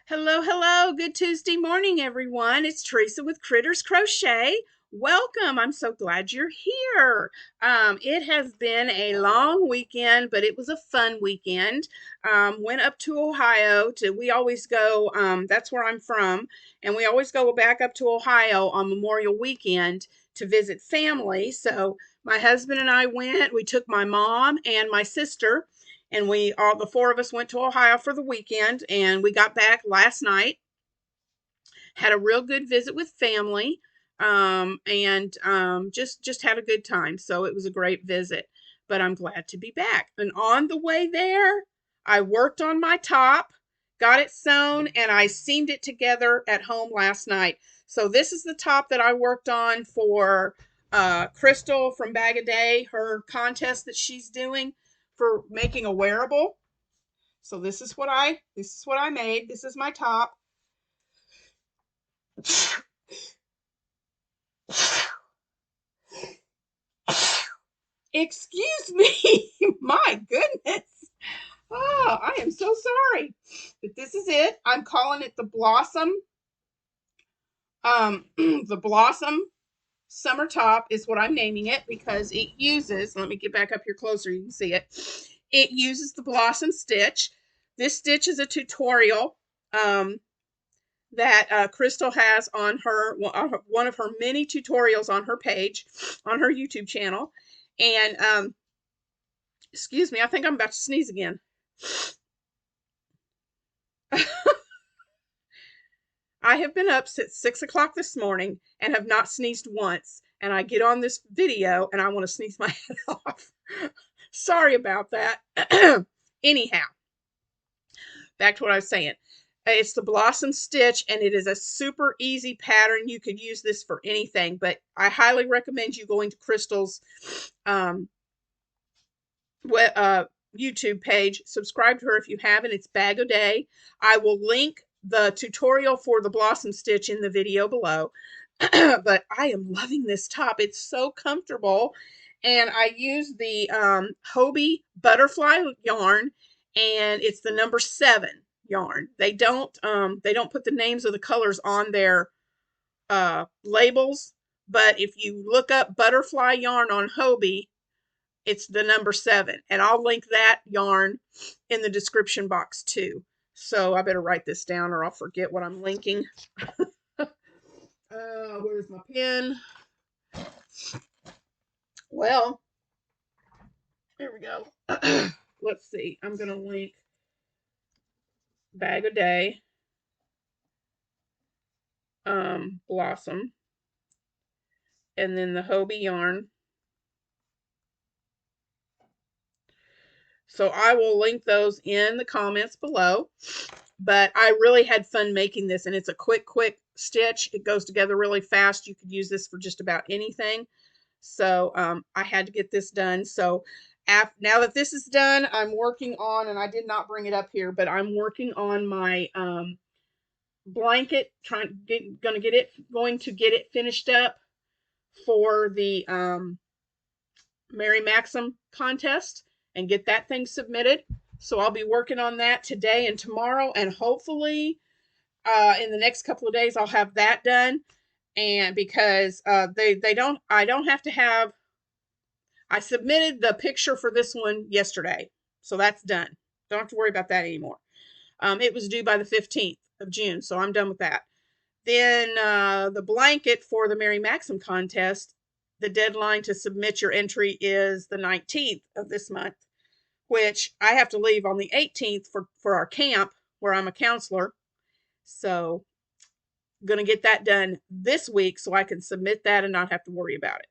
Hello, hello. Good Tuesday morning, everyone. It's Teresa with Critters Crochet. Welcome. I'm so glad you're here. It has been a long weekend, but it was a fun weekend. Went up to Ohio we always go, that's where I'm from, and we always go back up to Ohio on Memorial Weekend to visit family. So my husband and I went. We took my mom and my sister, and we all the four of us went to Ohio for the weekend, and we got back last night. Had a real good visit with family, and just had a good time. So it was a great visit. But I'm glad to be back. And on the way there, I worked on my top, got it sewn, and I seamed it together at home last night. So this is the top that I worked on for Crystal from Bag a Day, her contest that she's doing for making a wearable. So this is what I made. This is my top. Excuse me. My goodness. Oh, I am so sorry. But this is it. I'm calling it the Blossom. The Blossom Summer Top is what I'm naming it because it uses, let me get back up here closer, you can see it. It uses the Blossom stitch. This stitch is a tutorial that Crystal has on one of her many tutorials on her page, on her YouTube channel. And excuse me, I think I'm about to sneeze again. I have been up since 6 o'clock this morning and have not sneezed once. And I get on this video and I want to sneeze my head off. Sorry about that. Anyhow, back to what I was saying. It's the Blossom Stitch, and it is a super easy pattern. You could use this for anything, but I highly recommend you going to Crystal's YouTube page. Subscribe to her if you haven't. It's Bag a Day. I will link the tutorial for the Blossom Stitch in the video below. But I am loving this top. It's so comfortable. And I use the Hobbii Butterfly yarn, and it's the number 7 yarn. They don't put the names of the colors on their labels, but if you look up butterfly yarn on Hobbii, it's the number 7, and I'll link that yarn in the description box too. So I better write this down or I'll forget what I'm linking. Where's my pen? Well, here we go. Let's see. I'm gonna link Bag a Day, Blossom, and then the Hobbii yarn. So I will link those in the comments below. But I really had fun making this, and it's a quick stitch. It goes together really fast. You could use this for just about anything. So I had to get this done. So now that this is done, I'm working on, and I did not bring it up here, but I'm working on my blanket, going to get it finished up for the Mary Maxim contest and get that thing submitted. So I'll be working on that today and tomorrow, and hopefully in the next couple of days I'll have that done. And because I don't have to have. I submitted the picture for this one yesterday, so that's done. Don't have to worry about that anymore. It was due by the 15th of June, so I'm done with that. Then the blanket for the Mary Maxim contest, the deadline to submit your entry is the 19th of this month, which I have to leave on the 18th for our camp where I'm a counselor. So I'm going to get that done this week so I can submit that and not have to worry about it.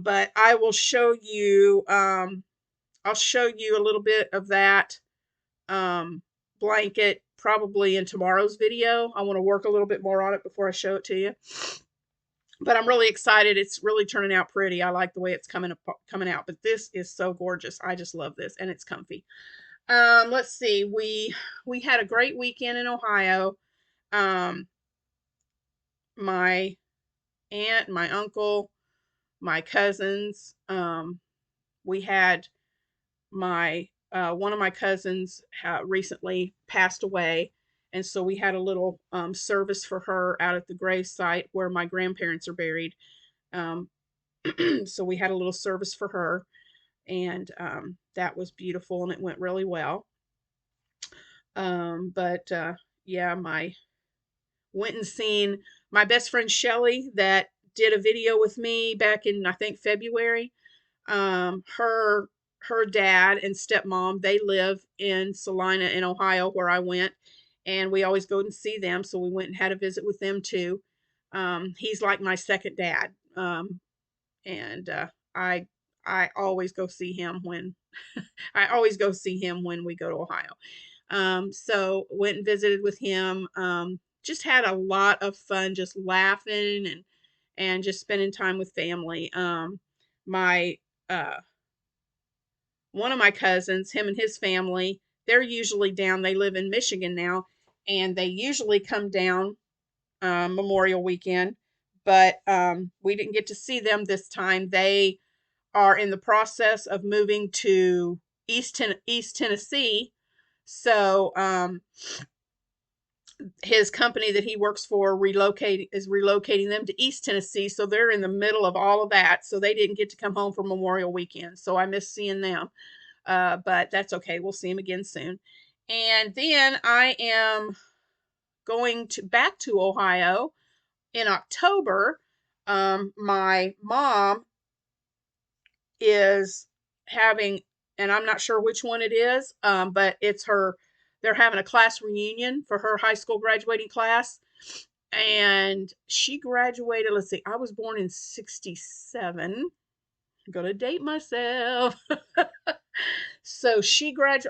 But I will show you, I'll show you a little bit of that blanket probably in tomorrow's video. I want to work a little bit more on it before I show it to you. But I'm really excited. It's really turning out pretty. I like the way it's coming out. But this is so gorgeous. I just love this, and it's comfy. Let's see. We had a great weekend in Ohio. My aunt, my uncle, my cousins. We had my one of my cousins recently passed away, And so we had a little service for her out at the grave site where my grandparents are buried. Um, so we had a little service for her, and that was beautiful, and it went really well. But yeah, my went and seen my best friend Shelly that did a video with me back in, I think, February. Her dad and stepmom, they live in Salina in Ohio where I went, and we always go and see them. So we went and had a visit with them too. He's like my second dad. And I I always go see him when I always go see him when we go to Ohio. So went and visited with him. Just had a lot of fun, just laughing and just spending time with family. My One of my cousins, him and his family, they're usually down. They live in Michigan now, and they usually come down Memorial Weekend. But we didn't get to see them this time. They are in the process of moving to East Tennessee. So his company that he works for is relocating them to East Tennessee. So they're in the middle of all of that. So they didn't get to come home for Memorial Weekend. So I miss seeing them. But that's okay. We'll see them again soon. And then I am going to back to Ohio in October. My mom is having, and I'm not sure which one it is, but they're having a class reunion for her high school graduating class. And she graduated, let's see, I was born in 67. I'm going to date myself. So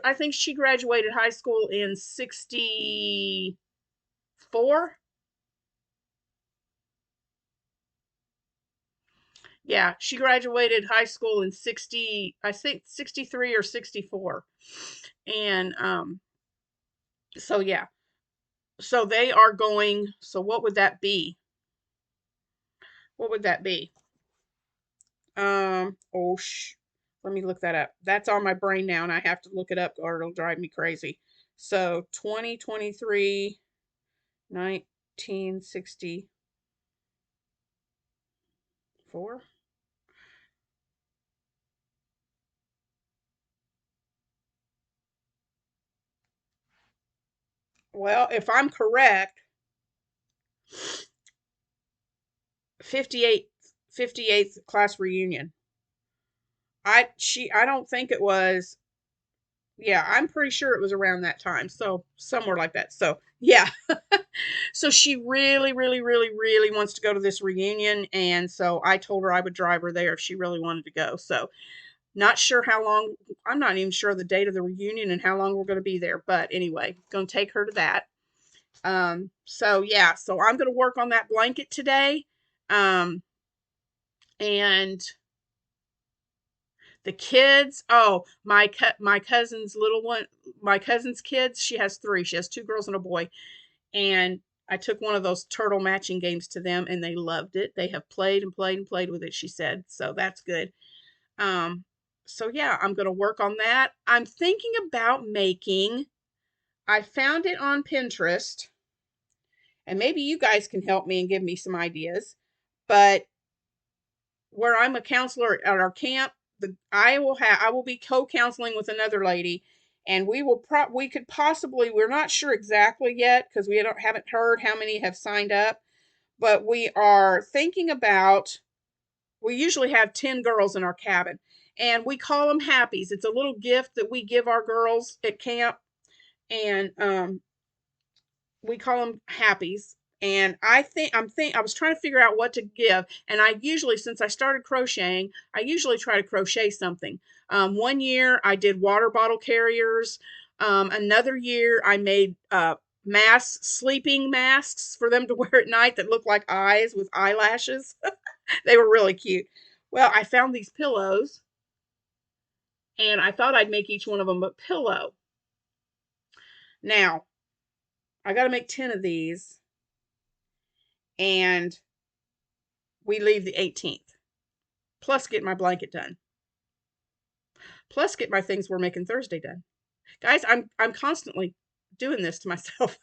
I think she graduated high school in 64. Yeah, she graduated high school in I think 63 or 64. And so yeah. So they are going, so what would that be? What would that be? Oh let me look that up. That's on my brain now and I have to look it up or it'll drive me crazy. So 2023, 1964. Well, if I'm correct, 58th class reunion. I don't think it was, yeah, I'm pretty sure it was around that time. So somewhere like that. So yeah. So she really, really, really, really wants to go to this reunion. And so I told her I would drive her there if she really wanted to go. So not sure how long, I'm not even sure the date of the reunion and how long we're going to be there. But anyway, going to take her to that. So yeah, so I'm going to work on that blanket today. And the kids, oh, my cousin's little one, my cousin's kids, she has three. She has two girls and a boy. And I took one of those turtle matching games to them and they loved it. They have played and played and played with it, she said. So that's good. Um, so yeah, I'm going to work on that. I'm thinking about I found it on Pinterest, and maybe you guys can help me and give me some ideas. But where I'm a counselor at our camp, I will be co-counseling with another lady, and we could possibly, we're not sure exactly yet because we haven't heard how many have signed up, but we are thinking about, we usually have 10 girls in our cabin, and we call them happies. It's a little gift that we give our girls at camp, and we call them happies. And I was trying to figure out what to give. And I usually, since I started crocheting, I usually try to crochet something. One year I did water bottle carriers. Another year I made sleeping masks for them to wear at night that look like eyes with eyelashes. They were really cute. Well, I found these pillows and I thought I'd make each one of them a pillow. Now, I got to make 10 of these, and we leave the 18th. Plus get my blanket done. Plus get my things we're making Thursday done. Guys, I'm constantly doing this to myself.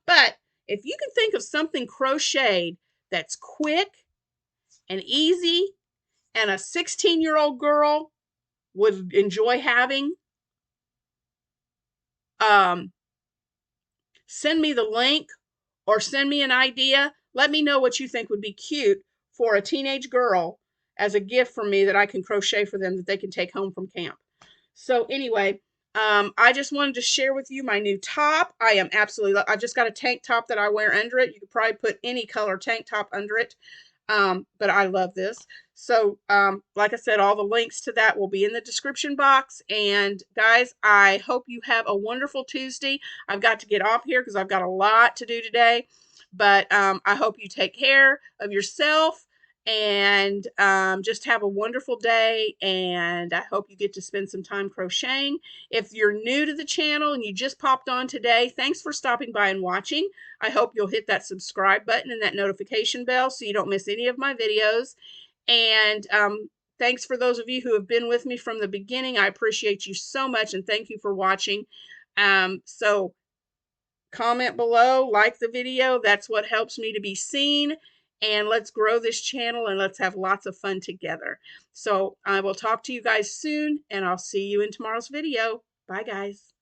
But if you can think of something crocheted that's quick and easy and a 16-year-old girl would enjoy having, um, send me the link or send me an idea. Let me know what you think would be cute for a teenage girl as a gift from me that I can crochet for them that they can take home from camp. So anyway, I just wanted to share with you my new top. I am absolutely, I just got a tank top that I wear under it. You could probably put any color tank top under it. But I love this. So, like I said, all the links to that will be in the description box. And guys, I hope you have a wonderful Tuesday. I've got to get off here because I've got a lot to do today. But I hope you take care of yourself and just have a wonderful day. And I hope you get to spend some time crocheting. If you're new to the channel and you just popped on today, thanks for stopping by and watching. I hope you'll hit that subscribe button and that notification bell so you don't miss any of my videos. And thanks for those of you who have been with me from the beginning. I appreciate you so much and thank you for watching. So comment below, like the video. That's what helps me to be seen. And let's grow this channel and let's have lots of fun together. So I will talk to you guys soon and I'll see you in tomorrow's video. Bye guys.